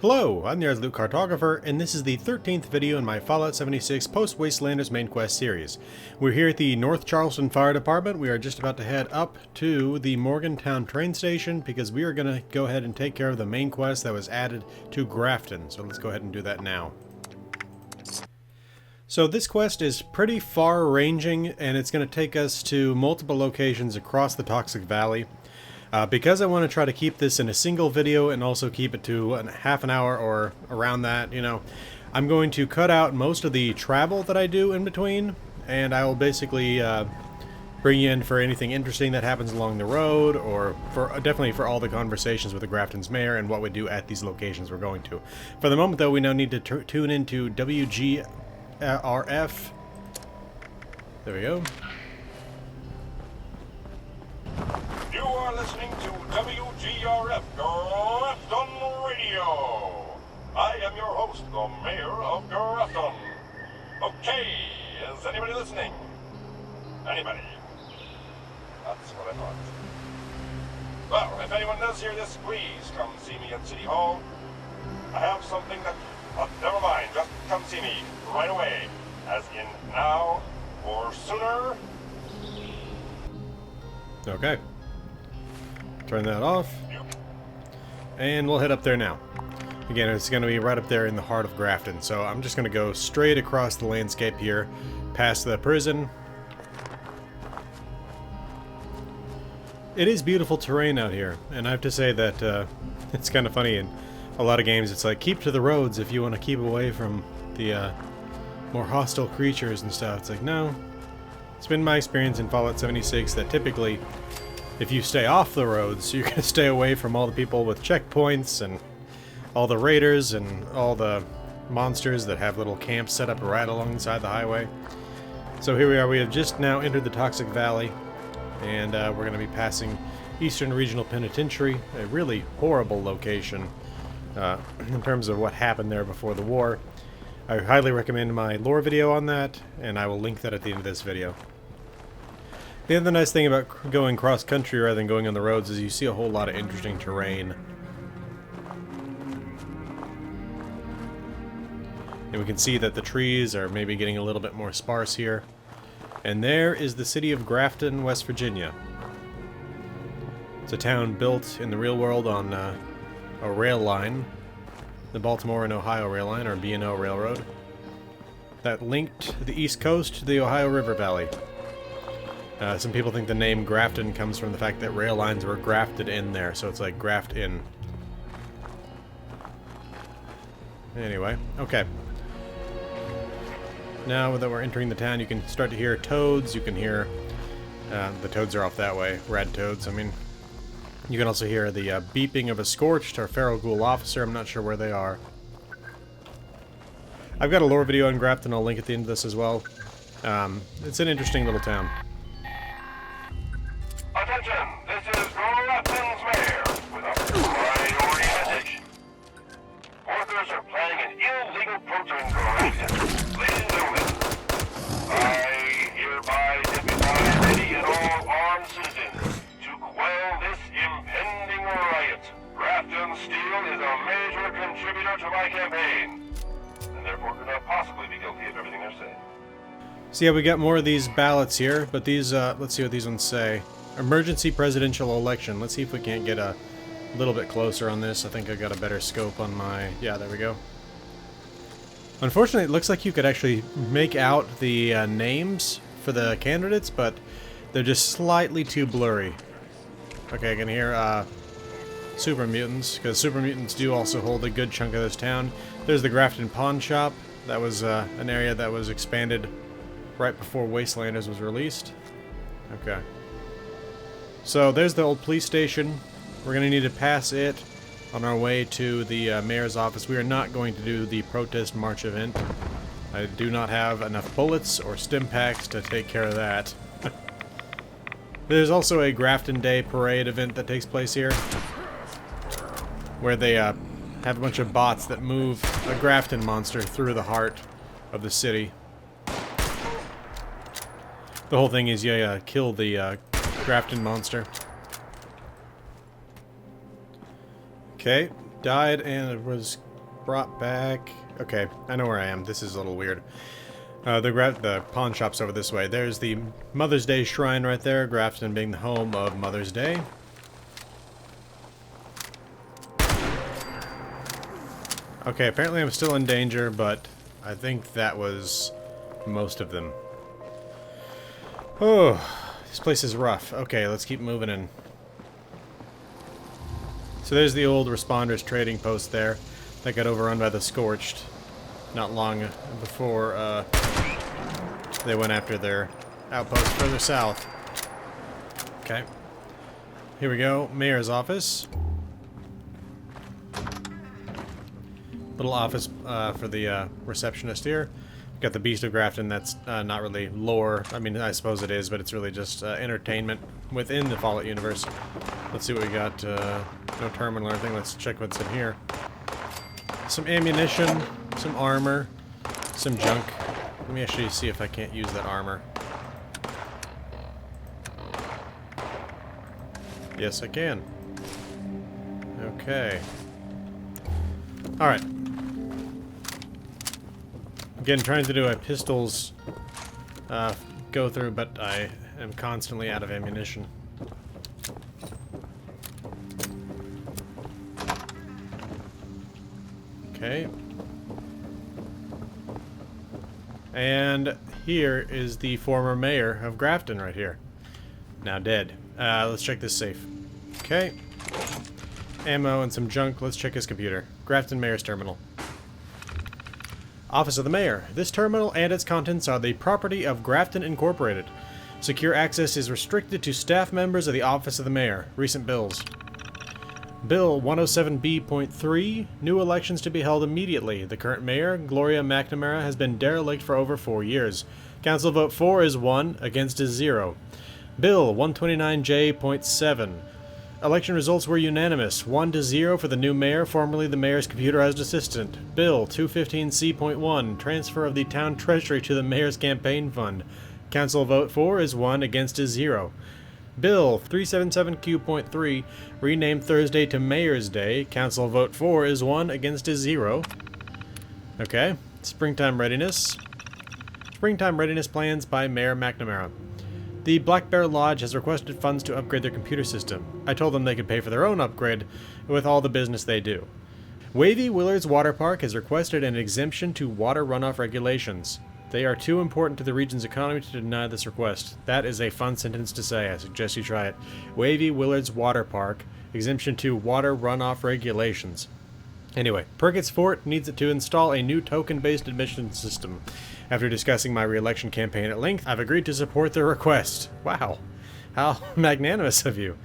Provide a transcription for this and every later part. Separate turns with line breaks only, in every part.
Hello, I'm the Loot Cartographer, and this is the 13th video in my Fallout 76 Post-Wastelanders main quest series. We're here at the North Charleston Fire Department. We are just about to head up to the Morgantown train station because we are going to go ahead and take care of the main quest that was added to Grafton. So let's go ahead and do that now. So this quest is pretty far-ranging, and it's going to take us to multiple locations across the Toxic Valley. Because I want to try to keep this in a single video and also keep it to half an hour or around that, I'm going to cut out most of the travel that I do in between, and I will basically bring you in for anything interesting that happens along the road, or definitely for all the conversations with the Grafton's mayor and what we do at these locations we're going to. For the moment, though, we now need to tune into WGRF. There we go.
You are listening to WGRF Grafton Radio. I am your host, the Mayor of Grafton. Okay, is anybody listening? Anybody? That's what I thought. Well, if anyone does hear this, please come see me at City Hall. I have something that... never mind, just come see me right away. As in now or sooner.
Okay. Turn that off. And we'll head up there now. Again, it's going to be right up there in the heart of Grafton. So I'm just going to go straight across the landscape here, past the prison. It is beautiful terrain out here, and I have to say that it's kind of funny. In a lot of games, it's like, keep to the roads if you want to keep away from the more hostile creatures and stuff. It's like, no. It's been my experience in Fallout 76 that typically, if you stay off the roads, you're going to stay away from all the people with checkpoints and all the raiders and all the monsters that have little camps set up right alongside the highway. So here we are. We have just now entered the Toxic Valley, and we're going to be passing Eastern Regional Penitentiary, a really horrible location in terms of what happened there before the war. I highly recommend my lore video on that, and I will link that at the end of this video. The other nice thing about going cross-country rather than going on the roads is you see a whole lot of interesting terrain. And we can see that the trees are maybe getting a little bit more sparse here. And there is the city of Grafton, West Virginia. It's a town built in the real world on a rail line. The Baltimore and Ohio Rail Line, or B&O Railroad, that linked the East Coast to the Ohio River Valley. Some people think the name Grafton comes from the fact that rail lines were grafted in there, so it's like graft in. Anyway, okay. Now that we're entering the town, you can start to hear toads. You can hear... the toads are off that way. Rad toads, I mean... You can also hear the beeping of a Scorched or Feral Ghoul officer. I'm not sure where they are. I've got a lore video on Grafton. I'll link at the end of this as well. It's an interesting little town.
Attention! This is Grafton's mayor with a priority message. Workers are planning an illegal protest in Grafton. Ladies and gentlemen, I hereby deputize any and all armed citizens to quell this impending riot. Grafton Steel is a major contributor to my campaign, and therefore could not possibly be guilty of everything they're saying.
So yeah, we got more of these ballots here, but these, let's see what these ones say. Emergency presidential election. Let's see if we can't get a little bit closer on this. I think I got a better scope on my... Yeah, there we go. Unfortunately, it looks like you could actually make out the names for the candidates, but they're just slightly too blurry. Okay, I can hear super mutants, because super mutants do also hold a good chunk of this town. There's the Grafton Pawn Shop. That was an area that was expanded right before Wastelanders was released. Okay. So there's the old police station. We're going to need to pass it on our way to the mayor's office. We are not going to do the protest march event. I do not have enough bullets or stim packs to take care of that. There's also a Grafton Day parade event that takes place here, where they have a bunch of bots that move a Grafton monster through the heart of the city. The whole thing is you kill the Grafton monster. Okay, died and was brought back... Okay, I know where I am. This is a little weird. The pawn shop's over this way. There's the Mother's Day shrine right there, Grafton being the home of Mother's Day. Okay, apparently I'm still in danger, but I think that was most of them. Oh, this place is rough. Okay, let's keep moving in. So there's the old Responders trading post there that got overrun by the Scorched not long before they went after their outpost further south. Okay. Here we go. Mayor's office. Little office for the receptionist here. Got the Beast of Grafton. That's not really lore. I mean, I suppose it is, but it's really just entertainment within the Fallout universe. Let's see what we got. No terminal or anything. Let's check what's in here. Some ammunition, some armor, some junk. Let me actually see if I can't use that armor. Yes, I can. Okay. Alright. Again, trying to do a pistols go through, but I am constantly out of ammunition. Okay. And here is the former mayor of Grafton right here. Now dead. Let's check this safe. Okay. Ammo and some junk. Let's check his computer. Grafton Mayor's Terminal. Office of the Mayor. This terminal and its contents are the property of Grafton Incorporated. Secure access is restricted to staff members of the Office of the Mayor. Recent bills. Bill 107B.3. New elections to be held immediately. The current mayor, Gloria McNamara, has been derelict for over 4 years. Council vote for is 1, against is 0. Bill 129J.7. Election results were unanimous, 1-0 for the new mayor, formerly the mayor's computerized assistant. Bill 215C.1. Transfer of the town treasury to the mayor's campaign fund. Council vote for is 1, against is 0. Bill 377Q.3. Rename Thursday to Mayor's Day. Council vote for is 1, against is 0. Okay. Springtime readiness. Springtime readiness plans by Mayor McNamara. The Black Bear Lodge has requested funds to upgrade their computer system. I told them they could pay for their own upgrade with all the business they do. Wavy Willards Water Park has requested an exemption to water runoff regulations. They are too important to the region's economy to deny this request. That is a fun sentence to say. I suggest you try it. Wavy Willards Water Park, exemption to water runoff regulations. Anyway, Prickett's Fort needs to install a new token-based admission system. After discussing my re-election campaign at length, I've agreed to support their request. Wow. How magnanimous of you.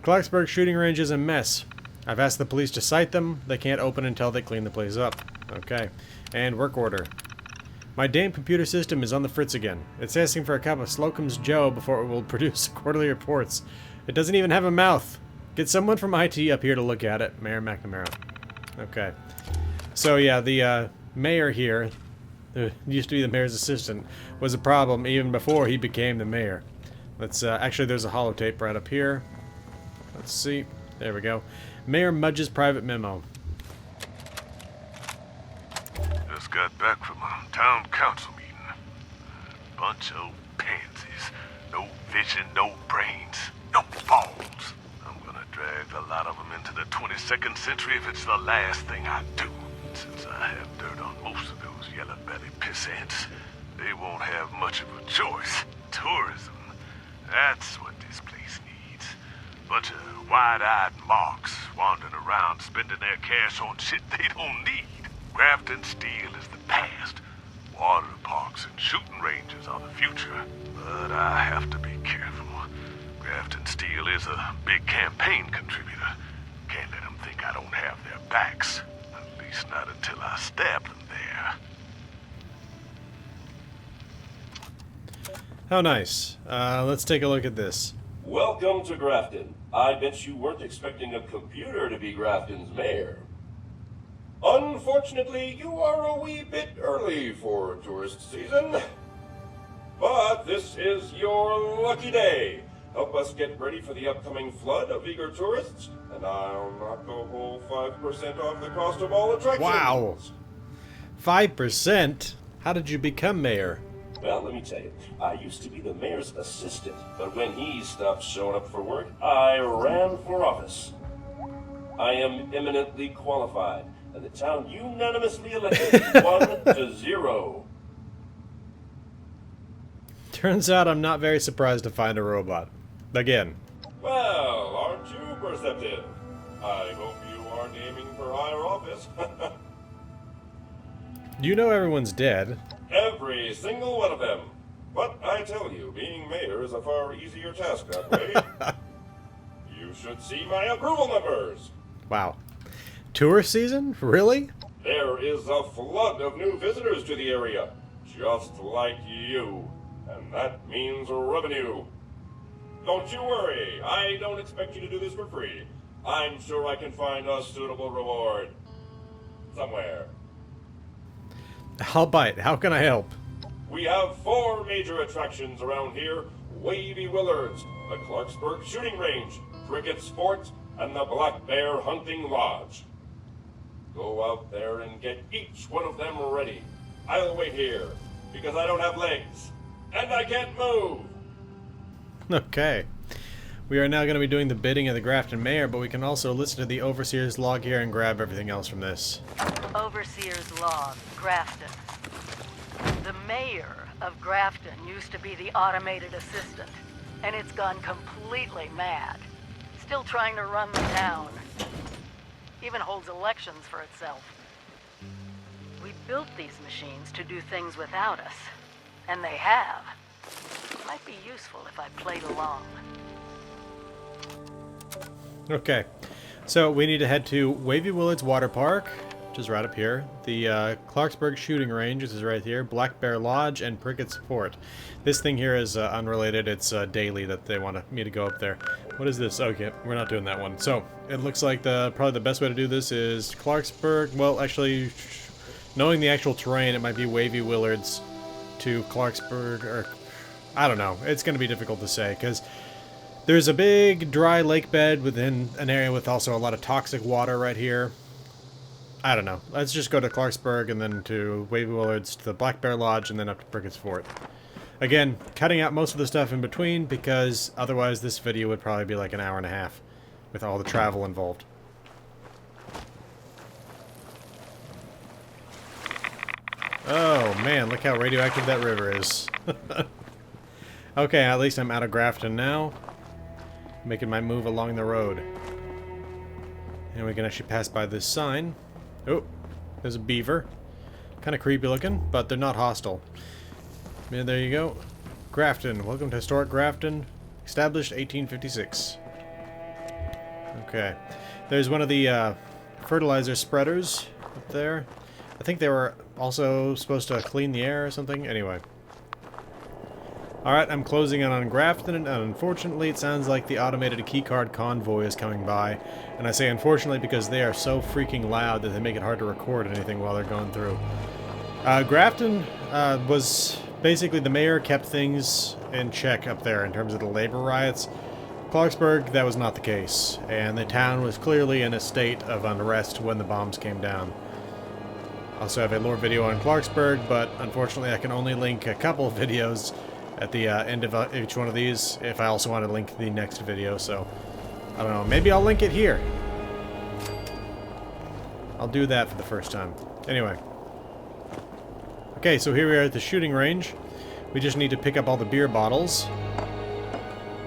Clarksburg shooting range is a mess. I've asked the police to cite them. They can't open until they clean the place up. Okay. And work order. My damn computer system is on the fritz again. It's asking for a cup of Slocum's Joe before it will produce quarterly reports. It doesn't even have a mouth. Get someone from IT up here to look at it. Mayor McNamara. Okay. So yeah, the mayor here, who used to be the mayor's assistant, was a problem even before he became the mayor. Let's actually, there's a holotape right up here. Let's see. There we go. Mayor Mudge's private memo.
Just got back from a town council meeting. Bunch of pansies. No vision, no brains, no balls. I'm gonna drag a lot of them into the 22nd century if it's the last thing I do. Since I have dirt on most of those yellow-bellied pissants, they won't have much of a choice. Tourism. That's what this place needs. Bunch of wide-eyed marks wandering around spending their cash on shit they don't need. Grafton Steel is the past. Water parks and shooting ranges are the future. But I have to be careful. Grafton Steel is a big campaign contributor. Can't let them think I don't have their backs. At least not until I stab them there.
How nice. Let's take a look at this.
Welcome to Grafton. I bet you weren't expecting a computer to be Grafton's mayor. Unfortunately, you are a wee bit early for tourist season. But this is your lucky day. help us get ready for the upcoming flood of eager tourists, and I'll knock a whole 5% off the cost of all attractions.
Wow. 5%? How did you become mayor?
Well, let me tell you, I used to be the mayor's assistant, but when he stopped showing up for work, I ran for office. I am eminently qualified, and the town unanimously elected me 1-0.
Turns out I'm not very surprised to find a robot. Again.
Well, aren't you perceptive? I hope you aren't aiming for higher office.
You know everyone's dead.
Every single one of them. But I tell you, being mayor is a far easier task that way. You should see my approval numbers.
Wow. Tourist season? Really?
There is a flood of new visitors to the area, just like you. And that means revenue. Don't you worry, I don't expect you to do this for free. I'm sure I can find a suitable reward. Somewhere.
I'll bite. How can I help?
We have 4 major attractions around here. Wavy Willards, the Clarksburg Shooting Range, Prickett Sports, and the Black Bear Hunting Lodge. Go out there and get each one of them ready. I'll wait here, because I don't have legs, and I can't move.
Okay. We are now going to be doing the bidding of the Grafton mayor, but we can also listen to the Overseer's log here and grab everything else from this.
Overseer's log, Grafton. The mayor of Grafton used to be the automated assistant, and it's gone completely mad. Still trying to run the town. Even holds elections for itself. We built these machines to do things without us, and they have. Might be useful if I played along.
Okay. So we need to head to Wavy Willards Water Park, which is right up here. The Clarksburg Shooting Range, which is right here. Black Bear Lodge and Prickett Fort. This thing here is unrelated. It's daily that they want me to go up there. What is this? Okay, we're not doing that one. So it looks like probably the best way to do this is Clarksburg. Well, actually, knowing the actual terrain, it might be Wavy Willards to Clarksburg, or I don't know. It's going to be difficult to say because there's a big dry lake bed within an area with also a lot of toxic water right here. I don't know. Let's just go to Clarksburg and then to Wavy Willards to the Black Bear Lodge and then up to Prickett's Fort. Again, cutting out most of the stuff in between because otherwise this video would probably be like an hour and a half with all the travel involved. Oh man, look how radioactive that river is. Okay, at least I'm out of Grafton now. Making my move along the road. And we can actually pass by this sign. Oh, there's a beaver. Kind of creepy looking, but they're not hostile. Yeah, there you go. Grafton. Welcome to historic Grafton. Established 1856. Okay. There's one of the fertilizer spreaders up there. I think they were also supposed to clean the air or something. Anyway. Alright, I'm closing in on Grafton, and unfortunately it sounds like the automated keycard convoy is coming by. And I say unfortunately because they are so freaking loud that they make it hard to record anything while they're going through. Grafton was basically the mayor kept things in check up there in terms of the labor riots. Clarksburg, that was not the case, and the town was clearly in a state of unrest when the bombs came down. I also have a lore video on Clarksburg, but unfortunately I can only link a couple of videos at the end of each one of these if I also want to link the next video, so I don't know, maybe I'll link it here. I'll do that for the first time. Anyway. Okay, so here we are at the shooting range. We just need to pick up all the beer bottles.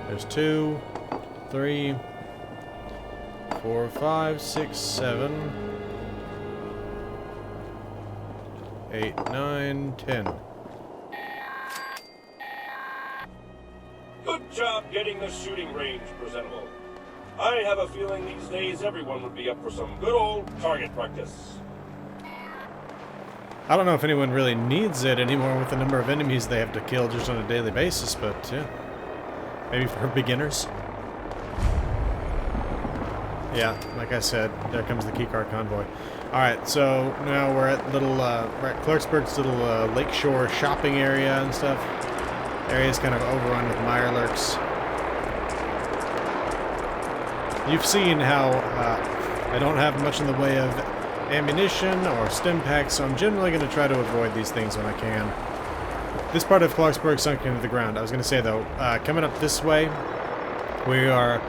There's 2, 3, 4, 5, 6, 7, 8, 9, 10.
Good job getting the shooting range presentable. I have a feeling these days everyone would be up for some good old target practice.
I don't know if anyone really needs it anymore with the number of enemies they have to kill just on a daily basis, but yeah. Maybe for beginners. Yeah, like I said, there comes the keycard convoy. Alright, so now we're at we're at Clarksburg's little lakeshore shopping area and stuff. Area's kind of overrun with mirelurks. You've seen how I don't have much in the way of ammunition or stim packs, so I'm generally going to try to avoid these things when I can. This part of Clarksburg sunk into the ground. I was going to say, though, coming up this way, we are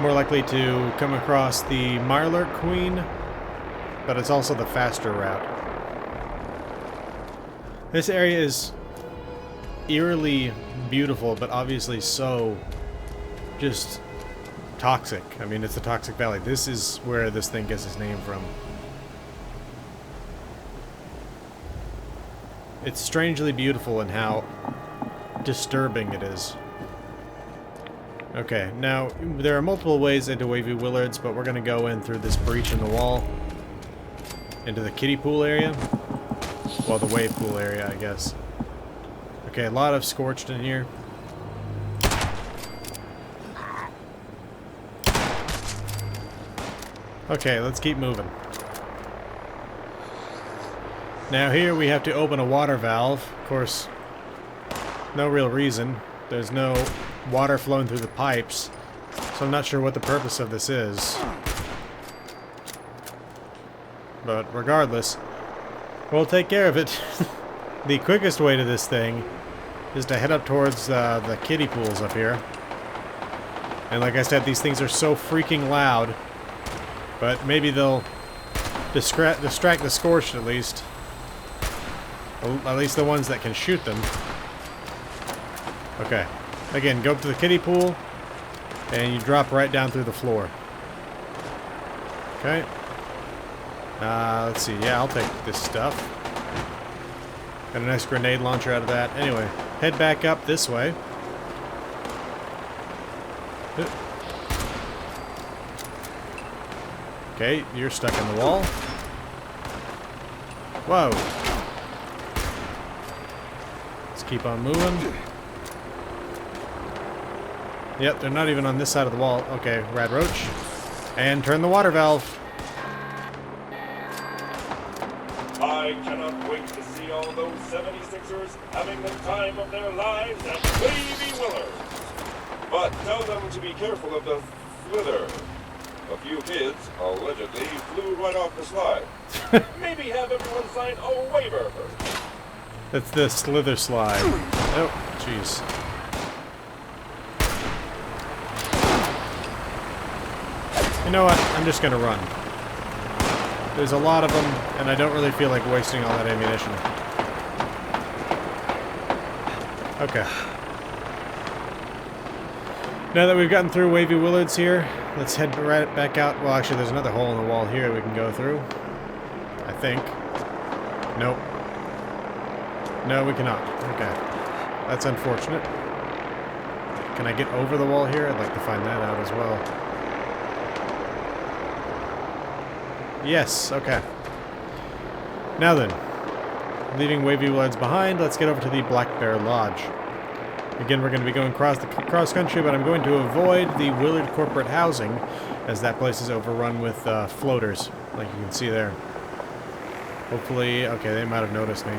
more likely to come across the Mirelurk Queen, but it's also the faster route. This area is eerily beautiful, but obviously so just toxic. I mean, it's the Toxic Valley. This is where this thing gets its name from. It's strangely beautiful in how disturbing it is. Okay, now, there are multiple ways into Wavy Willards, but we're going to go in through this breach in the wall into the kiddie pool area. Well, the wave pool area, I guess. Okay, a lot of scorched in here. Okay, let's keep moving. Now here we have to open a water valve. Of course, no real reason. There's no water flowing through the pipes, so I'm not sure what the purpose of this is. But regardless, we'll take care of it. The quickest way to this thing is to head up towards the kiddie pools up here. And like I said, these things are so freaking loud, but maybe they'll distract the scorched at least. At least the ones that can shoot them. Okay. Again, go up to the kiddie pool, and you drop right down through the floor. Okay. Let's see. Yeah, I'll take this stuff. Got a nice grenade launcher out of that. Anyway, head back up this way. Okay, you're stuck in the wall. Whoa. Let's keep on moving. Yep, they're not even on this side of the wall. Okay, Rad Roach. And turn the water valve.
I cannot wait to see all those 76ers having the time of their lives at Wavy Willards. But tell them to be careful of the slither. A few kids allegedly flew right off the slide. Maybe have everyone sign a waiver first.
That's the slither slide. Oh, jeez. You know what? I'm just gonna run. There's a lot of them, and I don't really feel like wasting all that ammunition. Okay. Now that we've gotten through Wavy Willards here, let's head right back out. Well, actually, there's another hole in the wall here we can go through. I think. Nope. No, we cannot. Okay. That's unfortunate. Can I get over the wall here? I'd like to find that out as well. Yes, okay. Now then, leaving Wavy Willards behind, let's get over to the Black Bear Lodge. Again, we're going to be going cross country, but I'm going to avoid the Willard corporate housing, as that place is overrun with floaters, like you can see there. Hopefully, okay, they might have noticed me.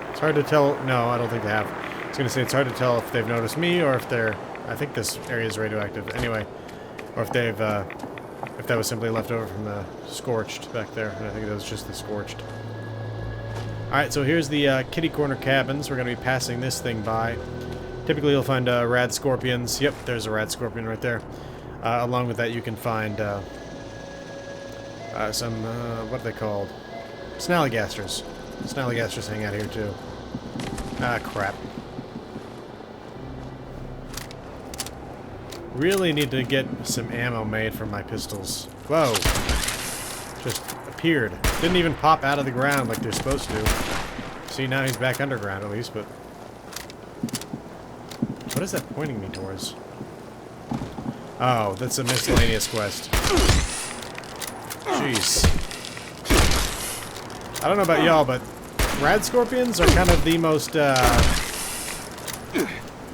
It's hard to tell. No, I don't think they have. I was going to say it's hard to tell if they've noticed me or if they're. I think this area is radioactive. Anyway, or if they've. If that was simply left over from the scorched back there. And I think that was just the scorched. Alright, so here's the kitty corner cabins. We're going to be passing this thing by. Typically you'll find rad scorpions. Yep, there's a rad scorpion right there. Along with that you can find some, what are they called? Snallygasters. Snallygasters hang out here too. Ah, crap. Really need to get some ammo made from my pistols. Whoa. Just appeared. Didn't even pop out of the ground like they're supposed to. See, now he's back underground at least, but... What is that pointing me towards? Oh, that's a miscellaneous quest. Jeez. I don't know about y'all, but rad scorpions are kind of the most,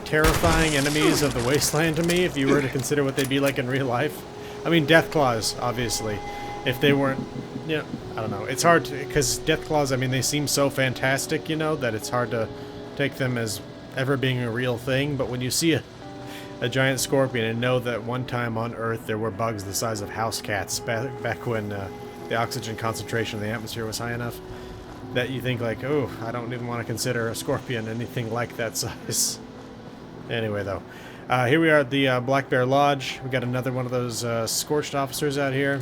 terrifying enemies of the wasteland to me, if you were to consider what they'd be like in real life. I mean, Deathclaws, obviously. If they weren't, you know, I don't know. It's hard to, because Deathclaws, I mean, they seem so fantastic, you know, that it's hard to take them as ever being a real thing. But when you see a giant scorpion and know that one time on Earth there were bugs the size of house cats back when the oxygen concentration in the atmosphere was high enough that you think like, oh, I don't even want to consider a scorpion anything like that size. Anyway, though, here we are at the Black Bear Lodge. We got another one of those scorched officers out here.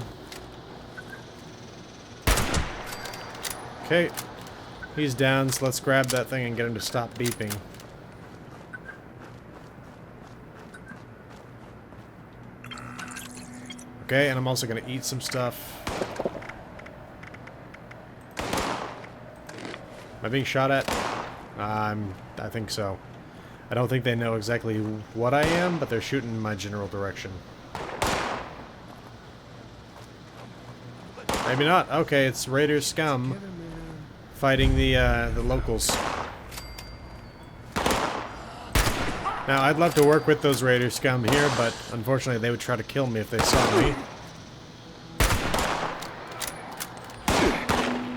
Okay, he's down, so let's grab that thing and get him to stop beeping. Okay, and I'm also going to eat some stuff. Am I being shot at? I think so. I don't think they know exactly what I am, but they're shooting in my general direction. Maybe not. Okay, it's Raider scum fighting the locals. Now, I'd love to work with those Raider scum here, but unfortunately they would try to kill me if they saw me.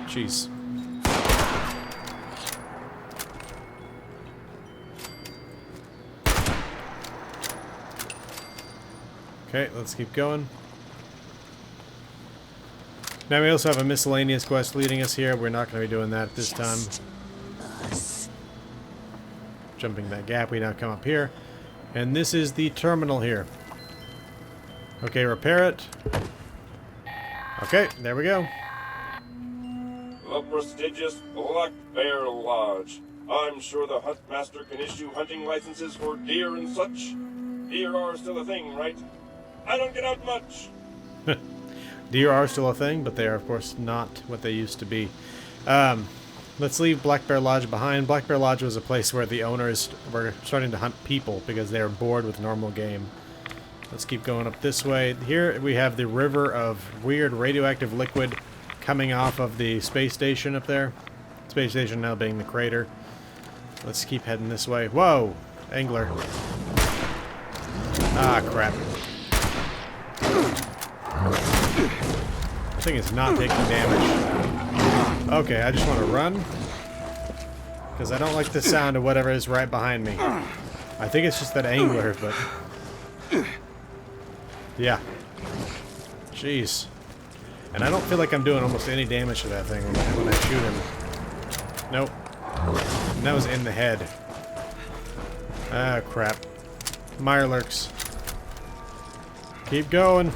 Jeez. Okay, let's keep going. Now we also have a miscellaneous quest leading us here. We're not going to be doing that this time. Jumping that gap, we now come up here. And this is the terminal here. Okay, repair it. Okay, there we go.
The prestigious Black Bear Lodge. I'm sure the Huntmaster can issue hunting licenses for deer and such. Deer are still a thing, right? I don't get out much.
Deer are still a thing, but they are, of course, not what they used to be. Let's leave Black Bear Lodge behind. Black Bear Lodge was a place where the owners were starting to hunt people because they were bored with normal game. Let's keep going up this way. Here we have the river of weird radioactive liquid coming off of the space station up there. Space station now being the crater. Let's keep heading this way. Whoa! Angler. Ah, crap. I think it's not taking damage. Okay, I just want to run. Because I don't like the sound of whatever is right behind me. I think it's just that angler, but... yeah. Jeez. And I don't feel like I'm doing almost any damage to that thing when I shoot him. Nope. And that was in the head. Ah, crap. Mirelurks. Keep going.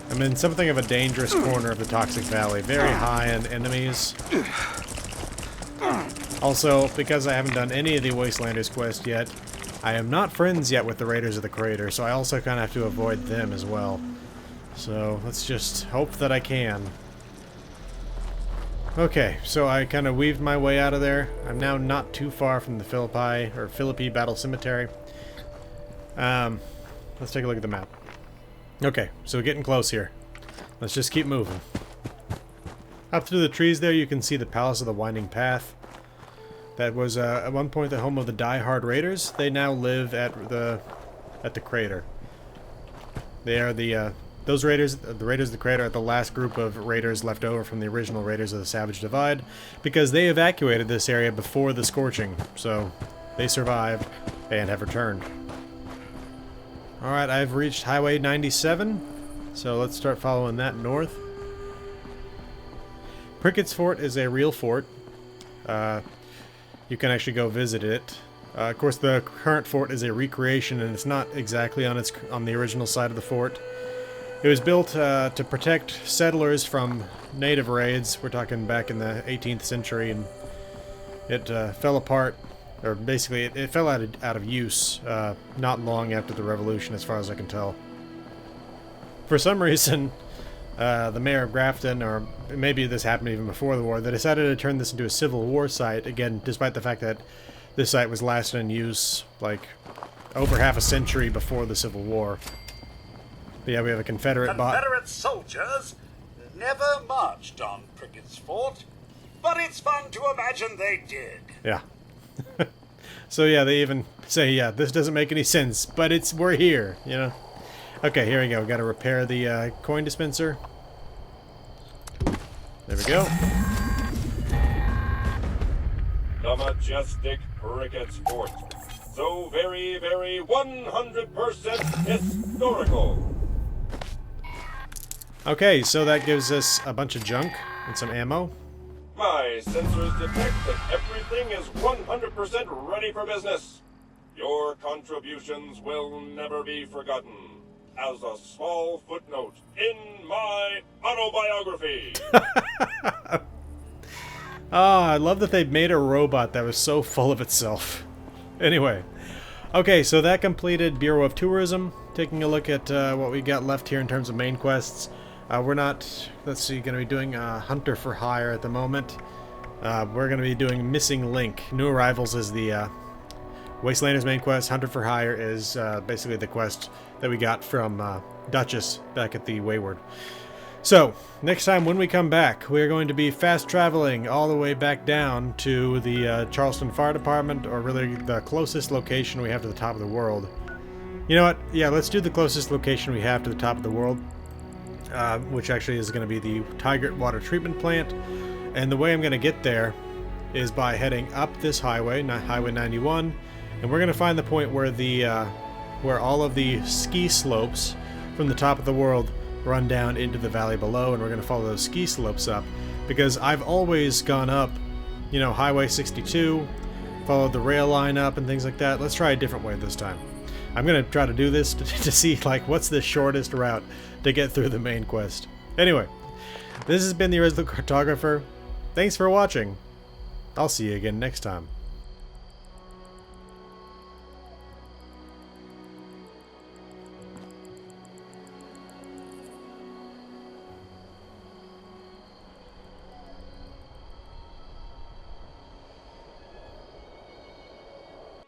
I'm in something of a dangerous corner of the Toxic Valley. Very high on enemies. Also, because I haven't done any of the Wastelanders quest yet, I am not friends yet with the Raiders of the Crater, so I also kind of have to avoid them as well. So, let's just hope that I can. Okay, so I kind of weaved my way out of there. I'm now not too far from the Philippi Battle Cemetery. Let's take a look at the map. Okay, so getting close here. Let's just keep moving. Up through the trees there, you can see the Palace of the Winding Path. That was at one point the home of the Die-Hard Raiders. They now live at the crater. They are those raiders, the Raiders of the Crater, are the last group of raiders left over from the original Raiders of the Savage Divide, because they evacuated this area before the Scorching, so they survived and have returned. Alright, I've reached Highway 97, so let's start following that north. Prickett's Fort is a real fort. You can actually go visit it. Of course, the current fort is a recreation, and it's not exactly on the original side of the fort. It was built to protect settlers from native raids. We're talking back in the 18th century, and it fell apart. Or basically, it fell out of use not long after the Revolution, as far as I can tell. For some reason, the mayor of Grafton, or maybe this happened even before the war, they decided to turn this into a Civil War site, again, despite the fact that this site was last in use, like, over half a century before the Civil War. But yeah, we have a
Confederate soldiers never marched on Prickett's Fort, but it's fun to imagine they did.
Yeah. So yeah, they even say, yeah, this doesn't make any sense, but we're here, you know? Okay, here we go. We gotta repair the coin dispenser. There we go.
The majestic Prickett's Fort. So very, very 100% historical.
Okay, so that gives us a bunch of junk and some ammo.
My sensors detect that everything is 100% ready for business. Your contributions will never be forgotten. As a small footnote in my autobiography.
Ah, I love that they made a robot that was so full of itself. Anyway, okay, so that completed Bureau of Tourism. Taking a look at what we got left here in terms of main quests. We're not, let's see, going to be doing Hunter for Hire at the moment. We're going to be doing Missing Link. New Arrivals is the Wastelanders main quest. Hunter for Hire is basically the quest that we got from Duchess back at the Wayward. So, next time when we come back, we're going to be fast traveling all the way back down to the Charleston Fire Department, or really the closest location we have to the top of the world. You know what? Yeah, let's do the closest location we have to the top of the world, which actually is going to be the Tigert Water Treatment Plant. And the way I'm going to get there is by heading up this highway, Highway 91, and we're going to find the point where the where all of the ski slopes from the top of the world run down into the valley below, and we're going to follow those ski slopes up, because I've always gone up, you know, Highway 62, followed the rail line up and things like that. Let's try a different way this time. I'm going to try to do this to see, like, what's the shortest route to get through the main quest. Anyway, this has been the Original Cartographer. Thanks for watching. I'll see you again next time.